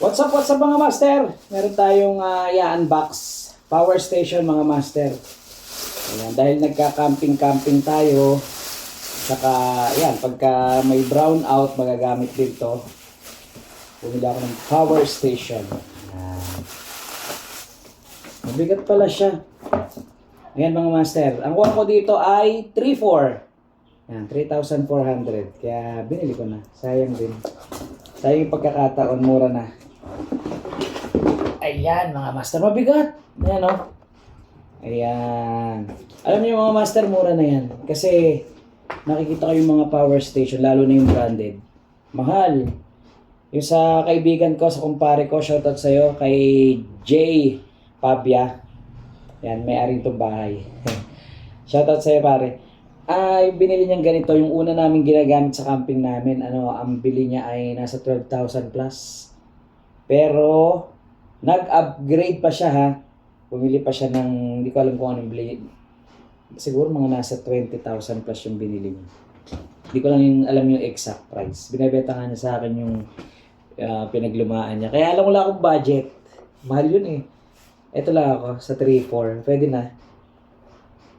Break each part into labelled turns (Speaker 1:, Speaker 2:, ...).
Speaker 1: What's up mga master? Meron tayong i-unbox power station mga master. Ayan, dahil nagka-camping tayo, saka yan, pagka may brown out, magagamit din to. Bumili ako ng power station. Ayan. Mabigat pala siya. Ayan mga master, ang kuha ko dito ay 3,400. Ayan, 3,400. Kaya binili ko na. Sayang din. Sayang yung pagkakataon, mura na. Ayan mga master, mabigat. Ayan o. Ayan. Alam niyo mga master, mura na yan. Kasi nakikita ko yung mga power station, lalo na yung branded. Mahal. Yung sa kaibigan ko, sa kumpare ko, shoutout sa'yo, kay Jay Pabia. Yan, may-ari itong bahay. Shoutout sa'yo pare. Yung binili niyang ganito, yung una namin ginagamit sa camping namin, ang bili niya ay nasa 12,000 plus. Pero, nag-upgrade pa siya ha. Bumili pa siya ng, hindi ko alam kung anong bili. Siguro mga nasa 20,000 plus yung binili niya. Hindi ko lang alam yung exact price. Binibenta nga niya sa akin yung pinaglumaan niya. Kaya alam, wala akong budget. Mahal yun eh. Ito lang ako, sa 3,400. Pwede na.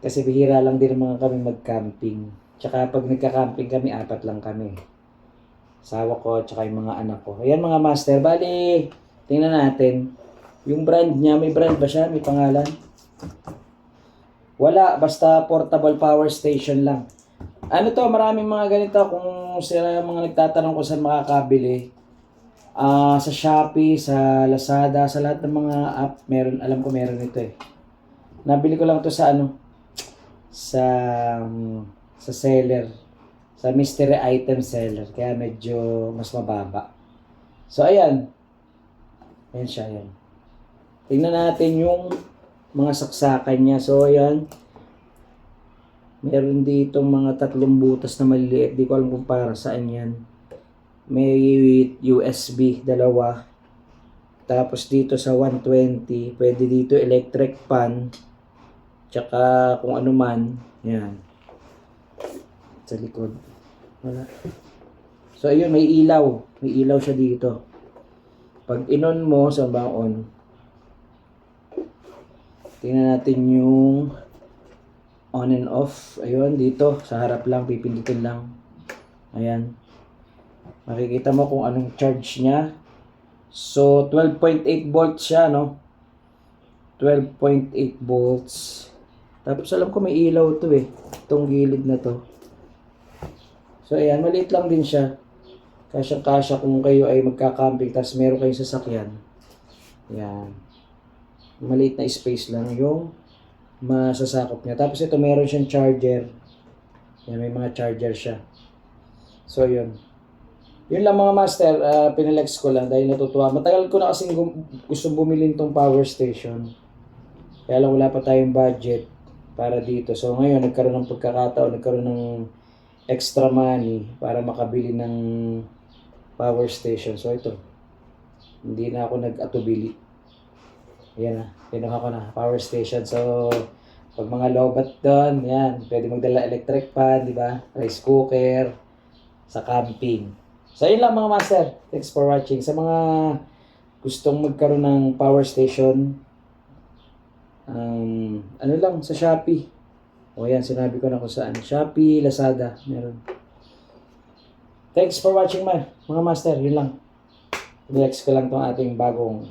Speaker 1: Kasi bihira lang din mga kami mag-camping. Tsaka pag nagka-camping kami, 4 lang kami. Asawa ko, tsaka yung mga anak ko. Ayan mga master. Bali, tingnan natin. Yung brand niya, may brand ba siya? May pangalan? Wala, basta portable power station lang. Ano to, maraming mga ganito. Kung sila mga nagtatanong kung saan makakabili. Sa Shopee, sa Lazada, sa lahat ng mga app, meron, alam ko meron ito eh. Nabili ko lang to sa sa seller. Sa mystery item seller. Kaya medyo mas mababa. So, ayan. Ayan siya, ayan. Tingnan natin yung mga saksakan niya. So, ayan. Meron dito mga 3 butas na maliliit. Di ko alam kung para saan yan. May USB, 2. Tapos dito sa 120, pwede dito electric fan. Tsaka kung ano man. Yan. Sa likod. Wala. So, ayun, may ilaw. May ilaw siya dito. Pag inon mo, sa on. Tingnan natin yung on and off. Ayun, dito. Sa harap lang, pipindutin lang. Ayan. Makikita mo kung anong charge niya. So, 12.8 volts siya, no? 12.8 volts. Tapos, alam ko may ilaw to eh. Itong gilid na to. So, ayan. Maliit lang din siya. Kasya-kasya kung kayo ay magka-camping tapos meron kayong sasakyan. Ayan. Maliit na space lang yung masasakop niya. Tapos, ito meron siyang charger. Ayan, may mga charger siya. So, yun. Yun lang mga master, pinalex ko lang dahil natutuwa. Matagal ko na kasing gusto bumili itong power station. Kaya lang wala pa tayong budget para dito. So ngayon, nagkaroon ng pagkakataon, nagkaroon ng extra money para makabili ng power station. So ito, hindi na ako nag-atubili. Ayan na, kinuha ko na, power station. So, pag mga lobat doon, yan, pwede magdala electric pan, di ba? Rice cooker, sa camping. So, yun lang mga master. Thanks for watching. Sa mga gustong magkaroon ng power station, ano lang, sa Shopee. O yan, sinabi ko na kung saan. Shopee, Lazada, meron. Thanks for watching mga master. Yun lang. Relax ko lang tong ating bagong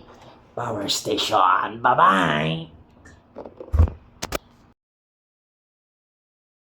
Speaker 1: power station. Bye-bye!